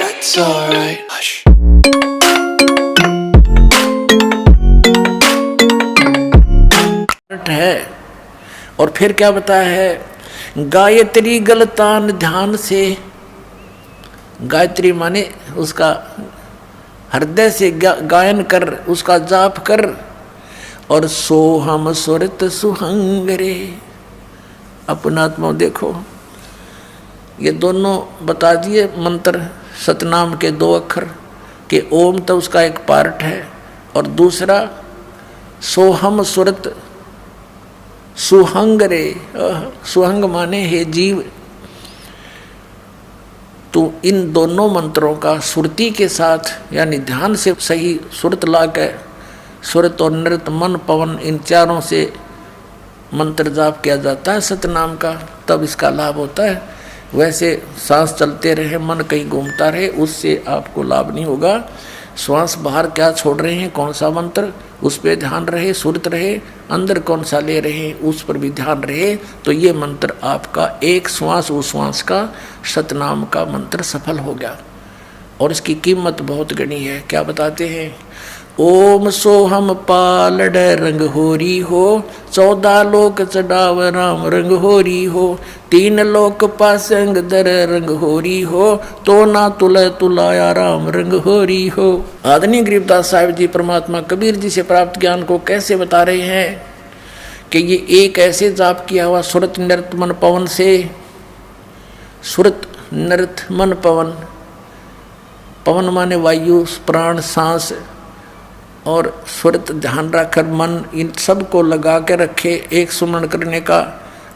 That's alright. Hush. है और फिर क्या बताया है, गायत्री गलतान ध्यान से। गायत्री माने उसका हृदय से गायन कर, उसका जाप कर। और सोहम सुरत सुहंगरे, अपना आत्मा देखो। ये दोनों बता दिए मंत्र, सतनाम के 2 अक्षर के ओम तो उसका एक पार्ट है, और दूसरा सोहम सुरत सुहंग रे। सुहंग माने हे जीव। तो इन दोनों मंत्रों का सुरती के साथ यानी ध्यान से सही सुरत ला के, सुरत और नृत मन पवन इन चारों से मंत्र जाप किया जाता है सतनाम का, तब इसका लाभ होता है। वैसे सांस चलते रहे, मन कहीं घूमता रहे, उससे आपको लाभ नहीं होगा। श्वास बाहर क्या छोड़ रहे हैं, कौन सा मंत्र, उस पर ध्यान रहे, सुरत रहे। अंदर कौन सा ले रहे हैं, उस पर भी ध्यान रहे। तो ये मंत्र आपका एक श्वास उश्वास का सतनाम का मंत्र सफल हो गया। और इसकी कीमत बहुत गणी है। क्या बताते हैं, ओम सोहम पालड रंग होरी हो, 14 लोक चढ़ाव राम रंग होरी हो, 3 लोक पासंग दर रंग होरी हो, तो ना तुल तुलाया राम रंग होरी हो। आदरणीय गरीबदास साहिब जी परमात्मा कबीर जी से प्राप्त ज्ञान को कैसे बता रहे हैं कि ये एक ऐसे जाप किया हुआ सुरत नृत मन पवन से। सुरत नृत मन पवन, पवन माने वायु, प्राण, सांस, और सुरत ध्यान रखकर मन इन सब को लगा के रखे एक सुमरण करने का।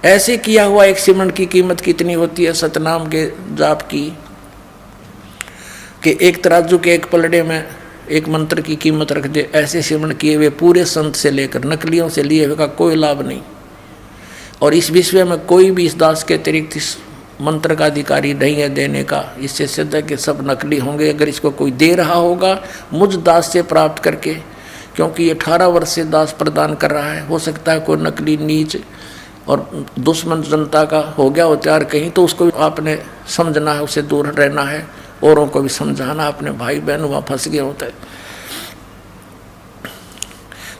ऐसे किया हुआ एक सिमरण की कीमत कितनी होती है सतनाम के जाप की, कि एक तराजू के एक पलड़े में एक मंत्र की कीमत रख दे। ऐसे सिमरण किए हुए पूरे संत से लेकर नकलियों से लिए हुए का कोई लाभ नहीं। और इस विश्व में कोई भी इस दास के अतिरिक्त इस मंत्र का अधिकारी नहीं है देने का। इससे सिद्ध है कि सब नकली होंगे। अगर इसको कोई दे रहा होगा मुझ दास से प्राप्त करके, क्योंकि ये 18 वर्ष से दास प्रदान कर रहा है, हो सकता है कोई नकली नीच और दुश्मन जनता का हो गया हो तैयार कहीं, तो उसको आपने समझना है, उससे दूर रहना है, औरों को भी समझाना। अपने भाई बहन वहाँ फंस गए होते हैं।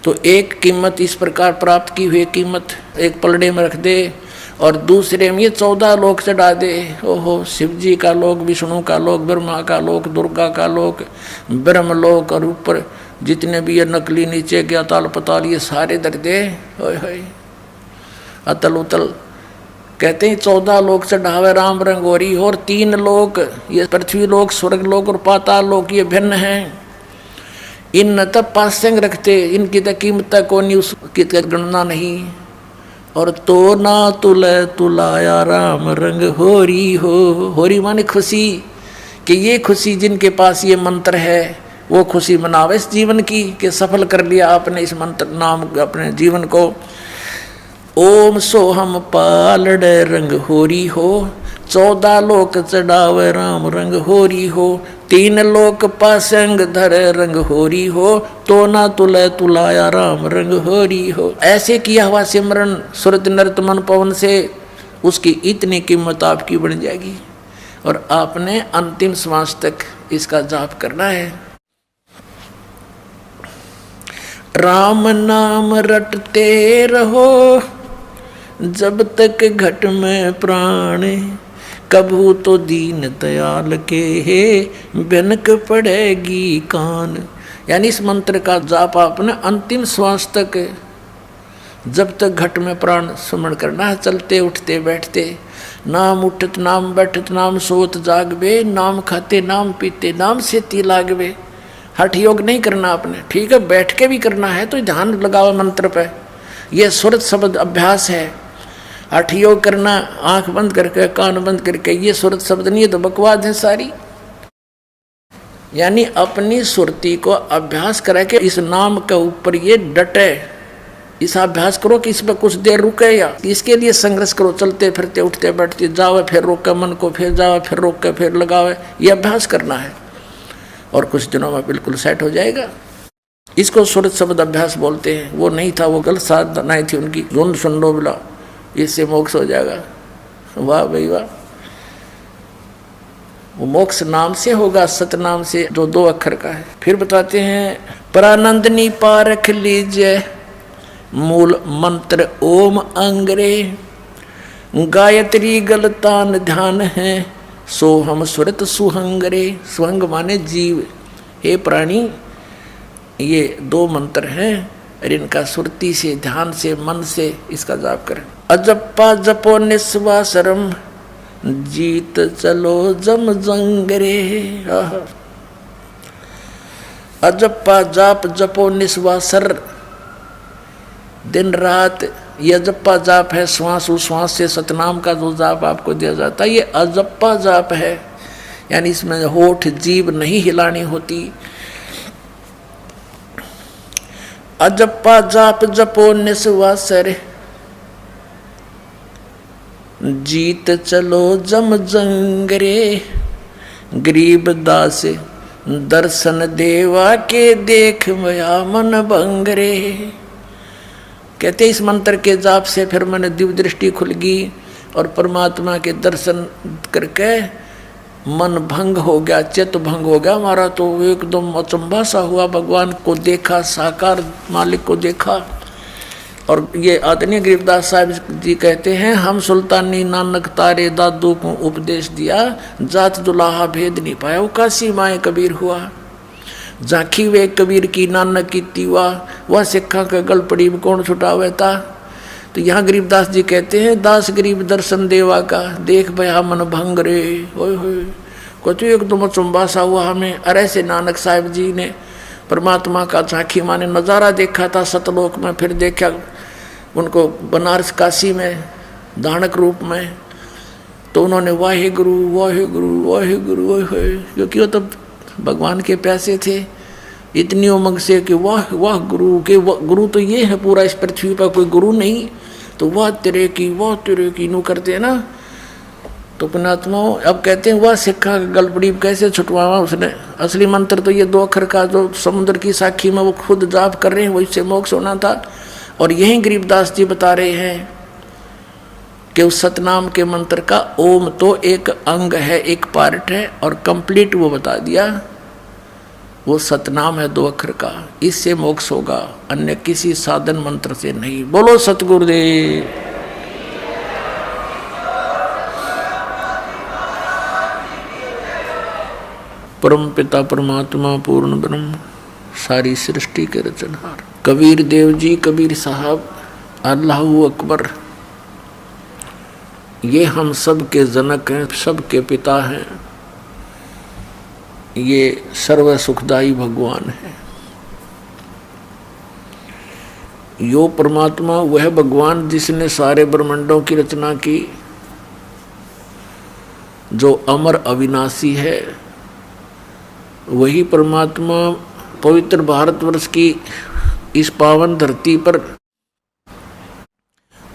तो एक कीमत इस प्रकार प्राप्त की हुई कीमत एक पलड़े में रख दे, और दूसरे में ये 14 लोक चढ़ा दे। ओहो, शिव जी का लोक, विष्णु का लोक, ब्रह्मा का लोक, दुर्गा का लोक, ब्रह्म लोक, और ऊपर जितने भी ये नकली नीचे के अताल पताल ये सारे दर दे। ओए अतल उतल कहते हैं 14 लोक चढ़ावे राम रंगोरी। और 3 लोक, ये पृथ्वी लोक, स्वर्ग लोक और पाताल लोक, ये भिन्न हैं। इन न तब पासंग रखते, इनकी तो कीमत को नहीं, उसकी गणना नहीं। और तो ना तुले तुलाया राम रंग होरी हो। होरी माने खुशी, कि ये खुशी जिनके पास ये मंत्र है वो खुशी मनावे इस जीवन की, कि सफल कर लिया आपने इस मंत्र नाम अपने जीवन को। ओम सोहम पालड रंग होरी हो, 14 लोक चढ़ावे राम रंग होरी हो, 3 लोक पासंग धर रंग होरी हो, तो ना तुले तुलाया राम रंग होरी हो। ऐसे किया हुआ सिमरन सुरत नृत मन पवन से उसकी इतनी कीमत आपकी बढ़ जाएगी। और आपने अंतिम श्वास तक इसका जाप करना है। राम नाम रटते रहो जब तक घट में प्राण, कभू तो दीन दयाल के बेनक पड़ेगी कान। यानी इस मंत्र का जाप आपने अंतिम श्वास तक जब तक घट में प्राण सुमरण करना है, चलते उठते बैठते। नाम उठत नाम बैठत नाम सोत जागवे, नाम खाते नाम पीते नाम से ती लागवे। हठ योग नहीं करना आपने, ठीक है, बैठ के भी करना है तो ध्यान लगाओ मंत्र पे। यह सुरत शब्द अभ्यास है। हठ योग करना आंख बंद करके कान बंद करके, ये सुरत शब्द नहीं है तो बकवाद है सारी। यानी अपनी सुरती को अभ्यास करा के इस नाम के ऊपर ये डटे, इस अभ्यास करो कि इस पर कुछ देर रुके, या इसके लिए संघर्ष करो। चलते फिरते उठते बैठते जाओ, फिर रोके मन को, फिर जाओ, फिर रोक के फिर लगाओ। ये अभ्यास करना है और कुछ दिनों में बिल्कुल सेट हो जाएगा। इसको सुरत शब्द अभ्यास बोलते हैं। वो नहीं था, वो गलत साधनाएं थी उनकी। झुंड सुंडो बिला, इससे मोक्ष हो जाएगा। वाह भाई वाह। वो मोक्ष नाम से होगा, सतनाम से जो 2 अक्षर का है। फिर बताते हैं परानंदनी पारख लीजिए मूल मंत्र ओम अंग्रे, गायत्री गलतान ध्यान है सो हम सुरत सुहंगरे। सुहंग माने जीव। हे प्राणी, ये 2 मंत्र हैं और इनका सुरती से, ध्यान से, मन से इसका जाप करें। अजप्पा जपो निस्वासरम जीत चलो जम जंगरे। अजप्पा जाप जपो निस्वासर, दिन रात ये अजप्पा जाप है। श्वास उश्वास से सतनाम का जो जाप आपको दिया जाता है ये अजप्पा जाप है, यानी इसमें होठ जीभ नहीं हिलानी होती। अजप्पा जाप जपो निस्वासर जीत चलो जम जंगरे। गरीब दास दर्शन देवा के देख मया मन बंगरे। कहते इस मंत्र के जाप से फिर मैंने दिव्य दृष्टि खुल गई और परमात्मा के दर्शन करके मन भंग हो गया, चित्त भंग हो गया हमारा। तो एकदम अचंभा सा हुआ, भगवान को देखा, साकार मालिक को देखा। और ये आदरणीय गरीबदास साहब जी कहते हैं हम सुल्तानी नानक तारे दादू को उपदेश दिया, जात दुलाहा भेद नहीं पाया। वो काशी माए कबीर हुआ, झांकी वे कबीर की नानक की तीवा, वह सिक्खा का गल पड़ी कौन छुटावे था। तो यहाँ गरीबदास जी कहते हैं दास गरीब दर्शन देवा का देख भया मन भंग रे। ओए होए को तो एकदम चुम्बा सा हुआ हमें। अरे से नानक साहब जी ने परमात्मा का झांकी माने नज़ारा देखा था सतलोक में, फिर देखा उनको बनारस काशी में दानक रूप में। तो उन्होंने वाहे गुरु वाहे गुरु वाहे गुरु वाहे, क्योंकि वो तो भगवान के प्यासे थे इतनी उमंग से कि वाह वाह गुरु के गुरु तो ये है पूरा इस पृथ्वी पर कोई गुरु नहीं। तो वाह तेरे की नू करते हैं ना। तो पुणात्माओं अब कहते हैं वह सिक्खा गलपड़ी कैसे छुटवावा उसने। असली मंत्र तो ये 2 अक्षर का जो समुद्र की साखी में वो खुद जाप कर रहे हैं वही से मोक्ष होना था। और यही गरीबदास जी बता रहे हैं कि उस सतनाम के मंत्र का ओम तो एक अंग है, एक पार्ट है, और कंप्लीट वो बता दिया। वो सतनाम है 2 अक्षर का, इससे मोक्ष होगा, अन्य किसी साधन मंत्र से नहीं। बोलो सतगुरुदेव। परम पिता परमात्मा पूर्ण ब्रह्म सारी सृष्टि के रचनहार कबीर देव जी, कबीर साहब, अल्लाहू अकबर, ये हम सब के जनक हैं, सब के पिता हैं। ये सर्व सुखदाई भगवान है। यो परमात्मा वह भगवान जिसने सारे ब्रह्मांडों की रचना की, जो अमर अविनाशी है। वही परमात्मा पवित्र भारतवर्ष की इस पावन धरती पर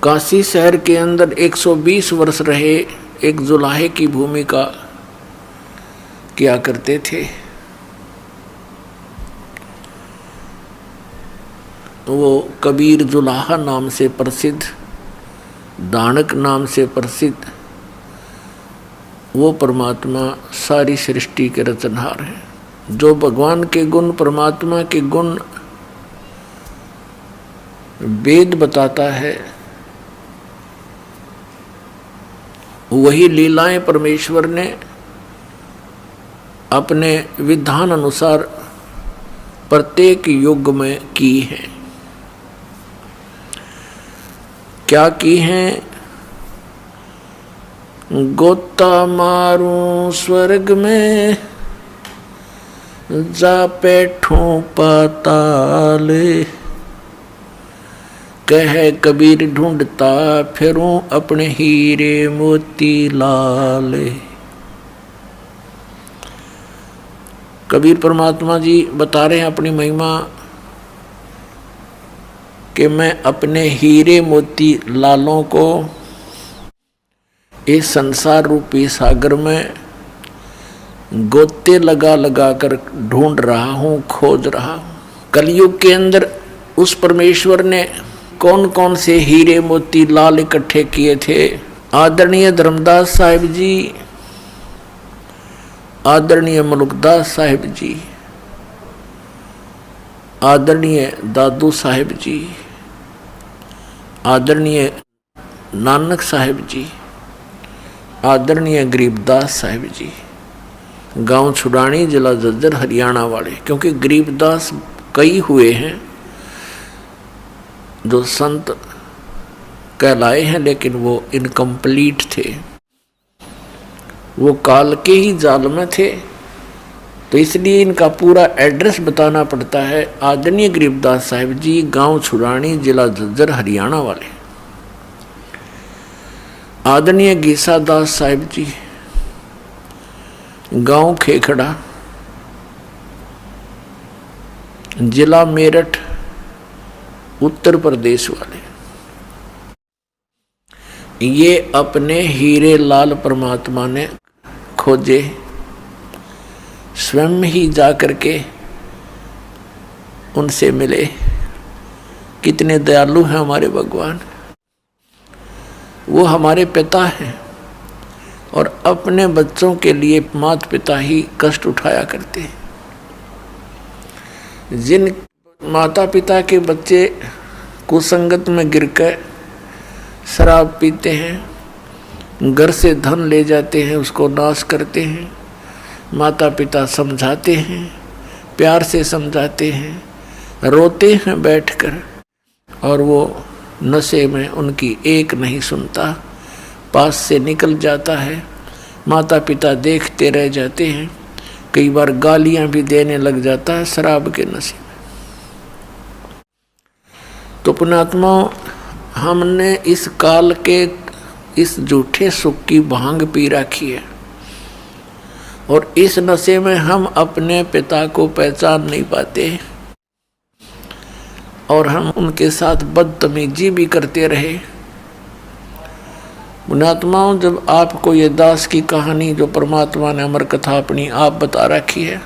काशी शहर के अंदर 120 वर्ष रहे, एक जुलाहे की भूमिका किया करते थे। वो कबीर जुलाहा नाम से प्रसिद्ध, दानक नाम से प्रसिद्ध वो परमात्मा सारी सृष्टि के रचनहार हैं। जो भगवान के गुण, परमात्मा के गुण वेद बताता है, वही लीलाएं परमेश्वर ने अपने विधान अनुसार प्रत्येक युग में की हैं। क्या की हैं? गोता मारूं स्वर्ग में, जा बैठूं पाताल, कह कबीर ढूंढता फिरूं अपने हीरे मोती लाल। कबीर परमात्मा जी बता रहे हैं अपनी महिमा कि मैं अपने हीरे मोती लालों को इस संसार रूपी सागर में गोते लगा लगा कर ढूंढ रहा हूँ, खोज रहा हूँ। कलयुग के अंदर उस परमेश्वर ने कौन कौन से हीरे मोती लाल इकट्ठे किए थे। आदरणीय धर्मदास साहिब जी आदरणीय मलुकदास साहिब जी, आदरणीय दादू साहिब जी, आदरणीय नानक साहिब जी, आदरणीय गरीबदास साहिब जी, गांव छुड़ानी, जिला झज्जर, हरियाणा वाले। क्योंकि गरीबदास कई हुए हैं जो संत कहलाए हैं, लेकिन वो इनकम्प्लीट थे, वो काल के ही जाल में थे, तो इसलिए इनका पूरा एड्रेस बताना पड़ता है। आदरणीय गरीबदास साहिब जी, गांव छुड़ानी, जिला झज्जर, हरियाणा वाले। आदरणीय गीसा दास साहिब जी, गांव खेखड़ा, जिला मेरठ, उत्तर प्रदेश वाले। ये अपने हीरे लाल परमात्मा ने खोजे, स्वयं ही जाकर के उनसे मिले। कितने दयालु हैं हमारे भगवान। वो हमारे पिता हैं और अपने बच्चों के लिए माता पिता ही कष्ट उठाया करते हैं। जिन माता पिता के बच्चे कुसंगत में गिरकर शराब पीते हैं, घर से धन ले जाते हैं, उसको नाश करते हैं, माता पिता समझाते हैं, प्यार से समझाते हैं, रोते हैं बैठकर, और वो नशे में उनकी एक नहीं सुनता, पास से निकल जाता है। माता पिता देखते रह जाते हैं, कई बार गालियां भी देने लग जाता है शराब के नशे में। तो पुण्यात्मा, हमने इस काल के इस झूठे सुख की भांग पी रखी है, और इस नशे में हम अपने पिता को पहचान नहीं पाते, और हम उनके साथ बदतमीजी भी करते रहे। पुण्यात्माओं, जब आपको ये दास की कहानी जो परमात्मा ने अमर कथा अपनी आप बता रखी है,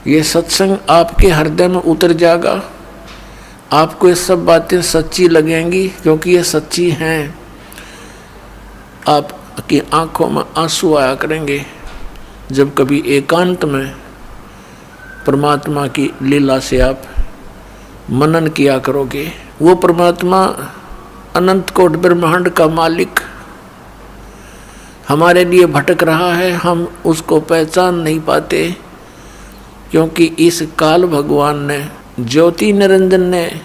ये सत्संग आपके हृदय में उतर जाएगा, आपको ये सब बातें सच्ची लगेंगी, क्योंकि ये सच्ची हैं। आपकी आंखों में आंसू आया करेंगे जब कभी एकांत में परमात्मा की लीला से आप मनन किया करोगे। वो परमात्मा अनंत कोट ब्रह्मांड का मालिक हमारे लिए भटक रहा है, हम उसको पहचान नहीं पाते, क्योंकि इस काल भगवान ने, ज्योति निरंजन ने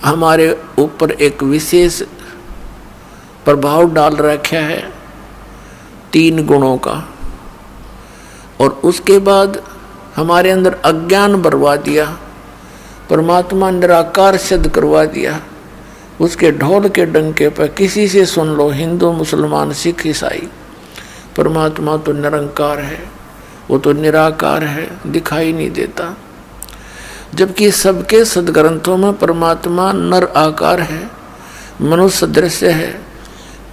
हमारे ऊपर एक विशेष प्रभाव डाल रखा है 3 गुणों का, और उसके बाद हमारे अंदर अज्ञान भरवा दिया, परमात्मा निराकार सिद्ध करवा दिया। उसके ढोल के डंके पर किसी से सुन लो, हिंदू, मुसलमान, सिख, ईसाई, परमात्मा तो निरंकार है, वो तो निराकार है, दिखाई नहीं देता। जबकि सबके सदग्रंथों में परमात्मा नर आकार है, मनुष्य दृश्य है,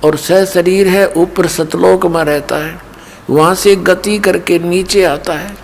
और सह शरीर है, ऊपर सतलोक में रहता है, वहाँ से गति करके नीचे आता है।